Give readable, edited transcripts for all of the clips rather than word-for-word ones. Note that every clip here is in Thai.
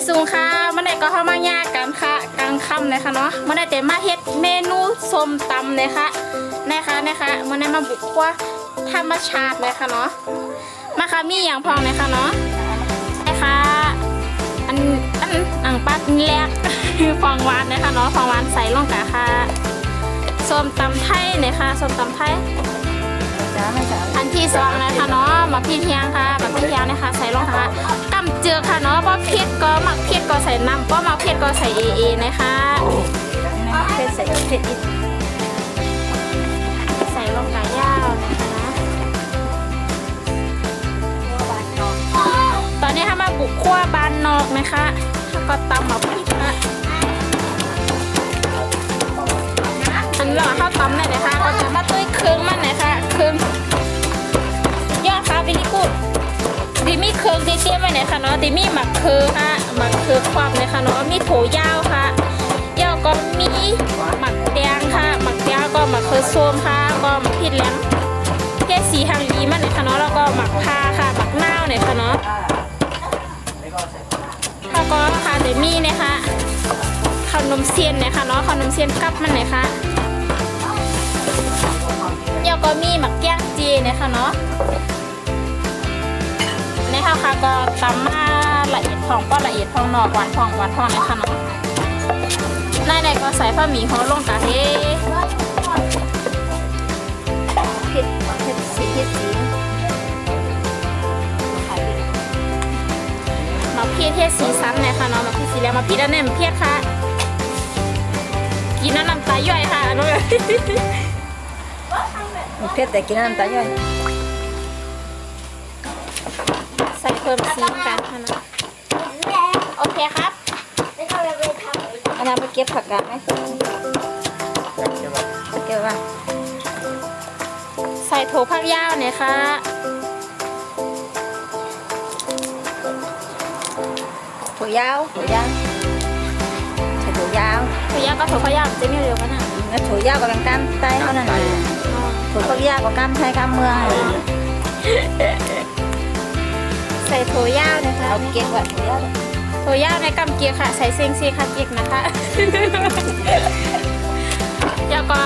สูงค่ะมันได้ก็เข้ามาย่ากันค่ะกลางค่ำเลยค่ะเนาะมันได้แต่มาเฮ็ดเมนูส้มตำเลยค่ะนะคะมันได้มาบุกครัวธรรมชาติเลยค่ะเนาะมาค่ะมีอย่างพองเลยค่ะเนาะนะคะอันอ่างปัดแรกคือฟองหวานนะคะเนาะฟองหวานใส่ลงกะค่ะส้มตำไทยเนี่ยค่ะส้มตำไทยอันที่สองนะคะเนาะหมักพริกเทียงค่ะหมักพริกเทียงนะคะใส่ลงค่ะกำเจือค่ะเนาะเพราะเผ็ดก็หมักเผ็ดก็ใส่น้ำเพราะหมักเผ็ดก็ใส่เอนะคะเผ็ดใส่เผ็ดอีกใส่ลงกะย่าวนะคะตอนนี้ถ้ามาบุกขั้วบานนอกนะคะแล้วก็ตำหมักพริกค่ะอันเราเข้าตำเลยนะคะก็จะมาตุ้ยเครื่องมันนะคะเครื่องยอดค่ะวิลิกุดิมีเครื่องที่เตรียมไว้ไหนคะเนาะดิมีหมักเครือค่ะหมักเครือความเลยค่ะเนาะมีโถยาวค่ะยาวก็มีหมักแดงค่ะหมักแดงก็หมักเครือส้มค่ะก็หมักพริกแหลมแค่สีหางยีมันเลยค่ะเนาะแล้วก็หมักพาค่ะหมักนาวเนี่ยค่ะเนาะแล้วก็ค่ะเดมี่เนี่ยค่ะขนมเซียนเนี่ยค่ะเนาะขนมเซียนกับมันเนี่ยค่ะยาวก็มีหมักแก้งจีเนี่ยค่ะเนาะในข้าวค่ะก็ตำมาละเอียดทองก็ละเอียดทองนอกหวานทองเลยค่ะเนาะในก็ใส่ผ้าหมี่ของลงกะเฮเผ็ดสีมาเพี้ยเทศสีสันเลยค่ะเนาะมาเพี้ยสีแล้วมาเพี้ยอันนี้มาเพี้ยค่ะกินน้ำตาย่อยค่ะน้องเผ็ดแต่กินน้ำตาย่อยใส่เพิ่มซีนกันค่ะนะโอเคครับอันนั้นไปเก็บผักกาดไหมเก็บว่าใส่โถผักยาวเนี่ยค่ะถั่วยาวใส่ถั่วยาวถั่วยาวก็โถผักยาวจะไม่เร็วกันนะแล้วถั่วยาวกับกล้ามไต้เท่านั้นถั่วผักยาวกับกล้ามไทยกล้ามเมืองใส่โถยาวนะคะเอาเก็บไว้โถยาวในกำเกียร์ค่ะใส่เซงซีค่ะเกียร์นะคะแล้วก็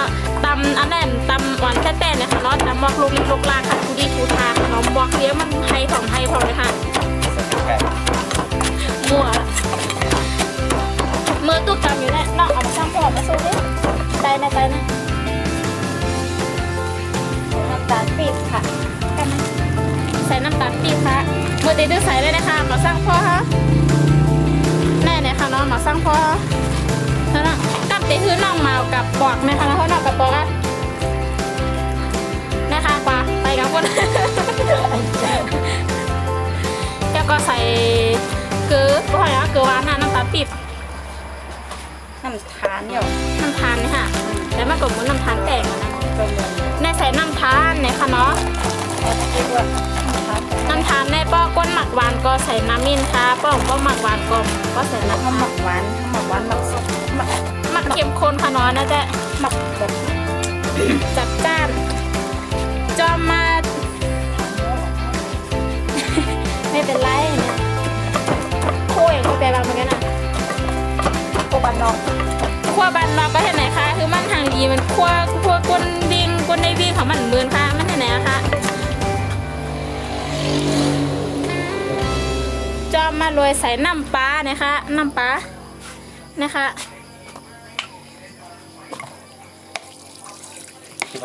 ตำอันนั้นตำหวานแท้ๆเนี่ยค่ะเนาะตำบอกลูกลิบลูกลาค่ะทูดีทูทาขนมบอกเลี้ยงมันไทยของเลยค่ะมัวมือตุ๊กตำอยู่เนี่ยนอกเอามาซ้ำพอมาสู้ดิใจนะน้ำตาลปี๊บค่ะใส่น้ำตาลปี๊บค่ะมือตีดื้อใส่เลยนะคะมาสร้างพ่อฮะแน่เนี่ยค่ะน้องมาสร้างพ่อแล้วนะกับตีคือน้องมากับปอกนะคะแล้วเขาน้องกับปอกอ่ะนะคะปลาไปกับคนแล้วก็ใส่เกลือก็หอยเกลือหวานน้ำตาลปี๊บน้ำทานเนี่ยน้ำทานนี่ค่ะแต่มากกว่าน้ำทานแตกนะในใส่น้ำทานเนี่ยค่ะเนาะน้ำทานในป้อก้นหมักหวานก็ใส่น้ำมินค่ะป้องก็หมักหวานก็ใส่น้ำหมักหวานหมักเข้มข้นค่ะเนาะน่าจะหมักแบบจัดจ้านจอมมาไม่เป็นไรเนี่ยโค้ยเขาแปลว่าเหมือนกันนะโคบันนอกขั้วบันนอกก็เห็นไหนคะคือมันทางดีมันขั้วก้นวิ่งก้นในวิ่งของมันเหมือนค่ะมันเห็นไหนคะจอมมาโรยใส่น้ำปลานะคะน้ำปลานะคะ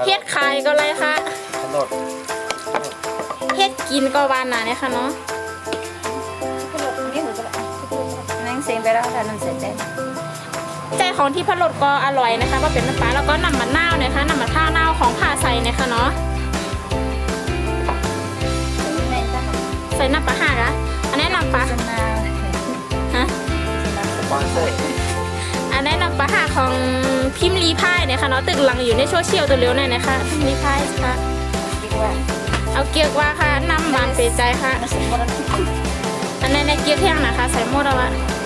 เฮ็ดขายก็เลยค่ะเฮ็ดกินก็วานน่ะเนี่ยค่ะเนาะนั่งเซ็งไปแล้วแต่นั่งเสร็จใจของที่พะโล้ก็อร่อยนะคะก็เป็นน้ำปลาแล้วก็น้ำมะนาวนะคะน้ำมะนาวของผ่าใส่เนี่ยค่ะเนาะใส่น้ำปลาห่าละอันนี้น้ำปลาฮะอันนี้น้ำปลาห่าของพิมพ์รีพายเนี่ยค่ะเนาะตึกหลังอยู่ในโซเชียลตัวเร็วหน่อยนะคะพิมพ์รีพายค่ะเอาเกี๊ยวว่าค่ะน้ำหวานเปรี้ยวใจค่ะอันนี้ในเกี๊ยวแห้งนะคะใส่หมดแล้ว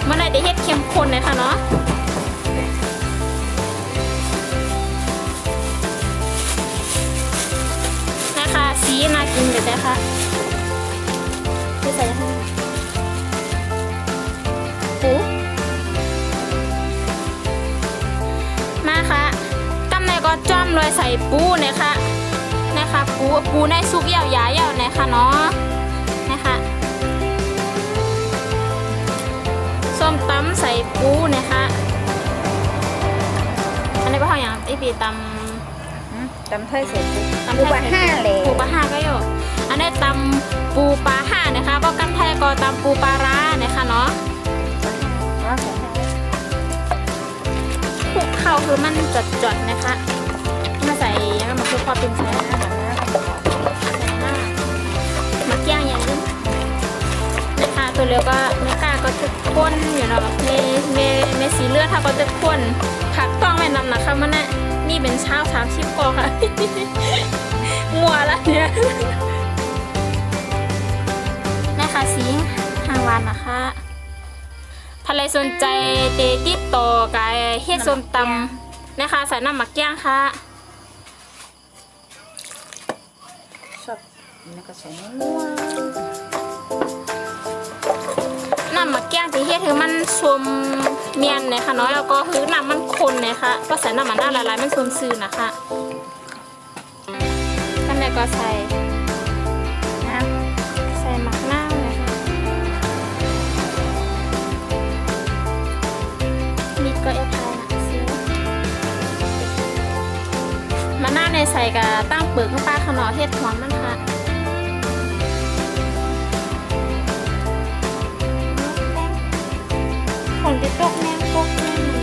เมื่อไหร่ได้เฮ็ดเข้มข้นเลยค่ะเนาะนะคะสีน่ากินเด็ดเลยค่ะใส่ ปูนะคะปูในซุกยาวๆนะคะเนาะนะคะส้มตำใส่ปูนะคะอันนี้เป็นข้าวอย่างไอปีตำไทยเสร็จ ปูปลาห้าเลยปูปลาห้าก็อยู่อันนี้ตำปูปลาห้านะคะก็กำไทยก็ตำปูปลาร้านะคะเนาะคลุกเข้าคือมันจดๆนะคะมาใส่ยังมาคลุกความเป็นใส่หน้ามาแก้งอย่างนี้นะคะตัวเรียวก็ไม่กล้าก็จะข้นอยู่เนาะเมสีเลือดถ้าก็จะข้นผักต้องไม่นำนะคะมันน่ะนี่เป็นเช้า30 กว่าค่ะ มัวละเนี่ยนะคะสีทางวันนะคะถ้าใครสนใจติดต่อกับเฮ็ดส้มตำนะคะใส่น้ำหมักย่างค่ะชอบนี่ก็ใส่นัวน้ำหมักย่างที่เฮ็ดคือมันส้มเมียนนะคะเนาะแล้วก็คือน้ำมันข้นนะคะก็ใส่น้ำมันหน้าละลายมันส้มซื่อนะคะกันแล้วก็ใส่หมักหน้านะคะนิดก็พายนะซื้อมาหน้าในใส่กับตั้งเปลือกข้าวปลาขนอเฮ็ดหอมมันค่ะผลจะตกแน่ตกแน่หนู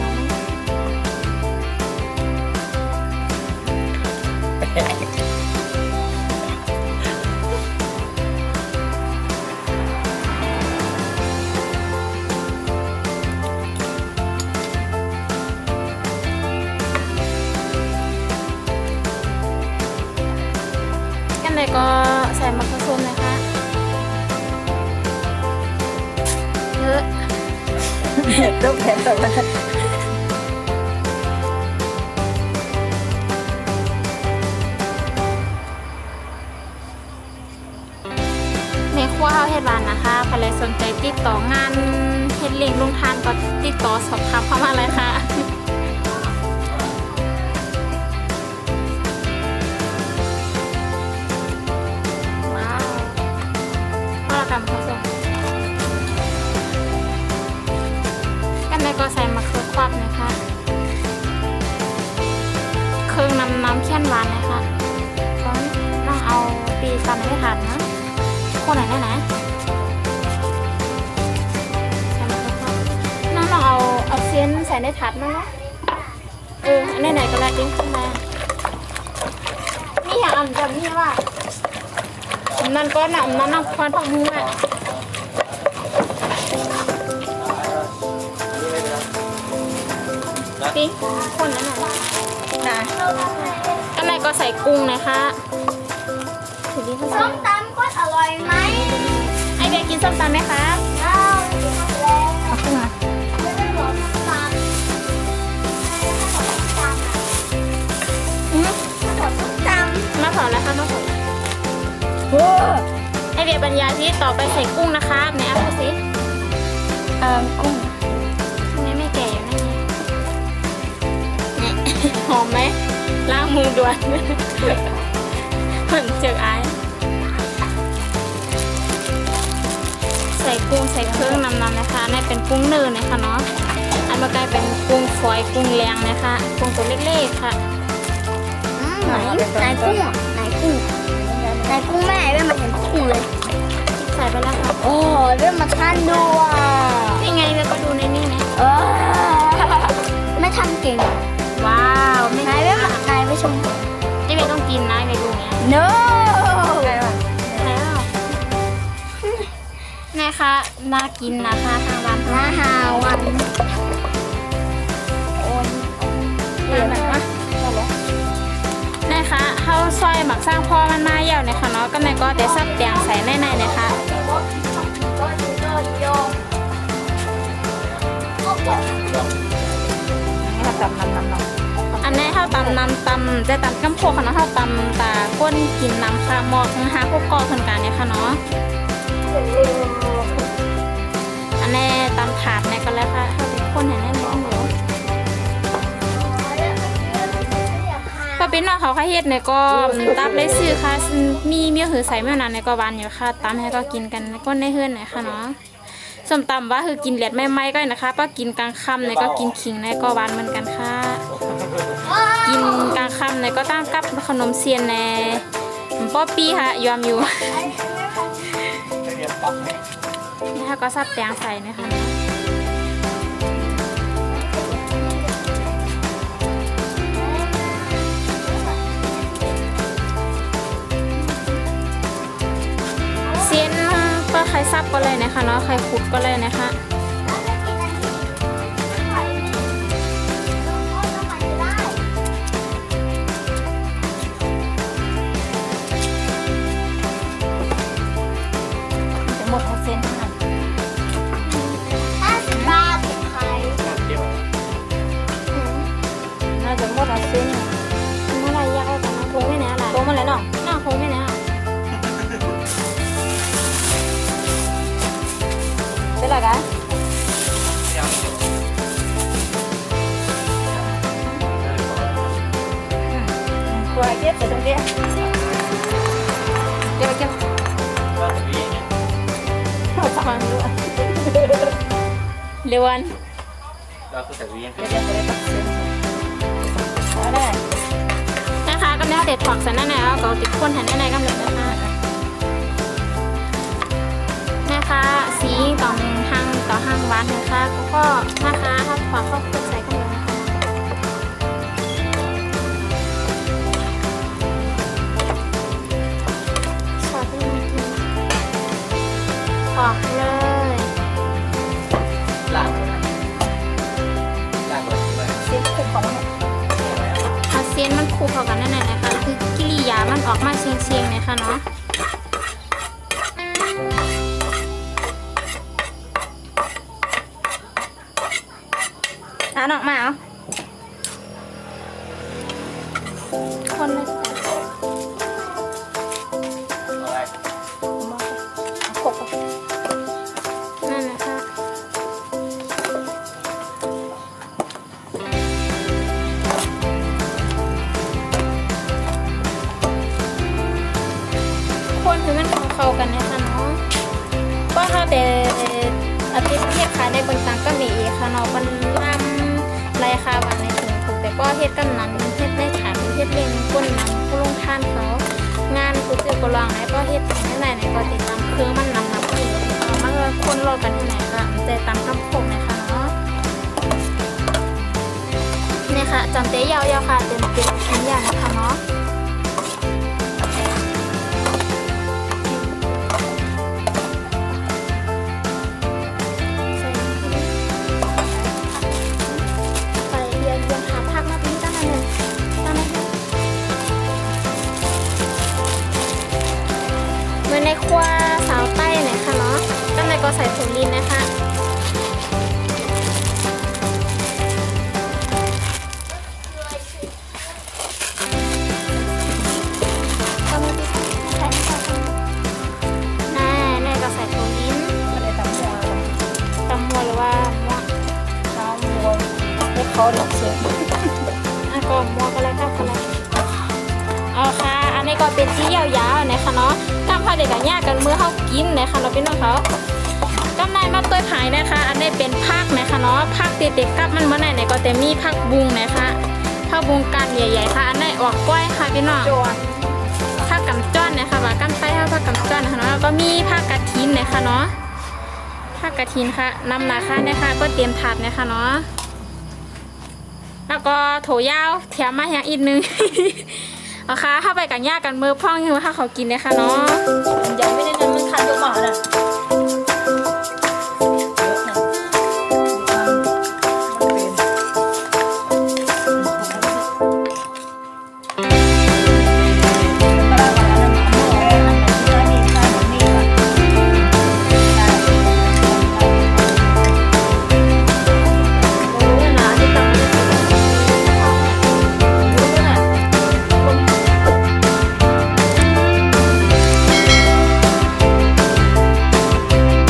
กันเลยก็ใส่มะเขือส้มนะคะเยอะลูกแขนตัวละในครัวเฮาเฮ็ดบ้านนะคะใครเลยสนใจติดต่องานเฮ็ดเลี้ยงลงทานก็ติดต่อสอบถามเข้ามาเลยค่ะว้าวพอละกันเขาส่งกันเลยก็ใส่มะเขือควักนะคะเครื่องน้ำเคี่ยนหวานนะคะก็ต้องเอาปีตำให้ทันนะคนไหนได้ไหนใส่มะเขือควักน้องลองเอาเส้นใส่ในถาดมาเนาะอันไหนก็ได้ดิ้งขึ้นมานี่อย่างอันแบบนี้ว่านั่นก็หนำนั่นควันผักบุ้งอ่ะปีคนนั้นน่ะอันไหนก็ใส่กุ้งนะคะส้มตำก็อร่อยไหมไอเบียกินส้มตำไหมคะเอาขึ้นมาไม่ได้บอกส้มตำมาเผาแล้วค่ะมาเผาไอเบียบรรยายที่ต่อไปใส่กุ้งนะคะไหนเอาดูสิกุ้งไม่แก่อยู่นั่นเนี่ยหอมไหมล้างมือด่วนเหมือนเจอไอใส่กุ้งใส่เครื่องนำๆนะคะนี่เป็นกุ้งเนื้อนะคะเนาะอันเมื่อกี้เป็นกุ้งฝอยกุ้งแรงนะคะกุ้งตัวเล็กๆค่ะไหนกุ้งไหนกุ้งแม่เริ่มมาเห็นกุ้งเลยใส่ไปแล้วค่ะโอ้เริ่มมาทานดูอ่ะนี่ไงเราก็ดูในนี่นะไม่ทำเก่งว้าวไม่ไหนเริ่มมาไหนไม่ชมไอเบต้องกินนะไอเบดูเนี้ย no นะคะน่ากินนะคะทางร้านน่าหาวันโอ้ยแบบว่านะคะข้าวซอยหมักสร้างพ่อมันมาเยอะนะคะเนาะก็ในก็แต่ซับแดงใส่ในนะคะอันนี้ข้าวตำน้ำตำจะตำกัมโพค่ะเนาะข้าวตำตาก้นกินน้ำคาหมอกนะคะพวกกอคนกันเนี่ยค่ะเนาะอันนี้ตำถาดเนี่ยก็แล้วค่ะข้าวเป็นข้นเห็นได้ไหมหนูป้าเบ พี่น้องเขาเฮ็ดเนี่ยก็ตับเลยซื้อค่ะมีเมียหือใส่เมื่อนั้นเนี่ยก็หวานอยู่ค่ะตำให้ก็กินกันก็ในเฮือนหน่อยค่ะเนาะส้มตำว่าคือกินเลียดไม่ไหม้ก็นะคะป้ากินกลางค่ำเนี่ยก็กินขิงเนี่ยก็หวานเหมือนกันค่ะกินกลางค่ำเนี่ยก็ตั้งกับขนมเซียนในป๊อปปี้ค่ะยอมอยู่นี่ค่ะก็ซับแตงใส่นะคะเซียนก็ใครซับก็เลยนะคะเนาะใครขุดก็เลยนะคะ หมดเส้นค่ะ 50 บาทไข่ น่าจะหมดเส้น เมื่อไรยากเอาแต่มาคงไม่แน่ละ โตมาแล้วเนาะ น่าคงไม่แน่ เป็นไรกันกลัวเก็บแต่ตรงนี้เก็บฟังด้วย เร็ววัน เราคือแต่วิ่ง เดี๋ยวจะได้ตัดเส้นเอาได้ นะคะก็แล้วเด็ดถอกใส่หน้าไหนแล้วก็ติดก้นแทนหน้าไหนกันเลยนะคะสีต่องห้างต่อห้างหวานนะคะก็นะคะถ้าขวาเข้าใส่กันเลยนะคะสอดด้วยออกเลย หลังหลังเลย เส้นคุกของมัน เอาเส้นมันคูเข้ากันนั่นแหละนะคะคือกิริยามันออกมาเชียงๆนะคะเนาะ น้องมาเอา คนเลย อะไร ขบ นั่นนะคะคนคือมันเข้ากันนะคะเนาะก็ถ้าแต่อาทิตย์เทียบขายในบางต่างก็มีค่ะเนาะมันล่ำราคาวันในถุงถูกแต่ก็เฮ็ดกันนั้นเฮ็ดในฐานเฮ็ดเลี้ยงก้นนำผู้ลงทานเขางานกูซื้อก็ลองไหนก็เฮ็ดที่ไหนก็ติดตามเครื่องมันนำที่มันก็คนรอกันที่ไหนก็ใจตามคำคมนะคะเนาะนี่ค่ะจำเตยาวๆค่ะเต็มชิ้นอย่างนะคะเนาะใส่เรียงหาผักมาเป็นตั้งแต่หนึ่งตั้งแต่หนึ่งเหมือนในครัวสาวใต้เนี่ยค่ะเนาะด้านในก็ใส่ถั่วลินนะคะแน่ก็ใส่ถั่วลิน ก็เลยตำหัว ตำมัวหรือว่ามัว น้องวัวให้เขาหลับเส้น อ่ะก็มัวก็เลยค่ะก็เลยเอาค่ะอันนี้ก็เป็นที่ยาวๆนะคะเนาะตามพาเด็กกันยากกันเมื่อเขากินนะคะเราเป็นน้องเขากำไรมาตัวขายนะคะอันนี้เป็นผักนะคะเนาะผักติดๆกับมันเมื่อไหร่เนี่ยก็จะมีผักบุ้งนะคะผักบุ้งกันใหญ่ๆค่ะอันนี้ออกกล้วยค่ะพี่น้อง จวน ผักกำจ้อนนะคะว่ากันไปค่ะผักกำจ้อนนะคะแล้วก็มีผักกระถินนะคะเนาะผักกระถินค่ะนำนาค่ะนะคะก็เตรียมถาดนะคะเนาะแล้วก็โถยาวแถมมาอย่างอีกนึง เอาค่ะเข้าไปกันยากกันมือพ่องอยู่ถ้าเขากินนะคะเนาะ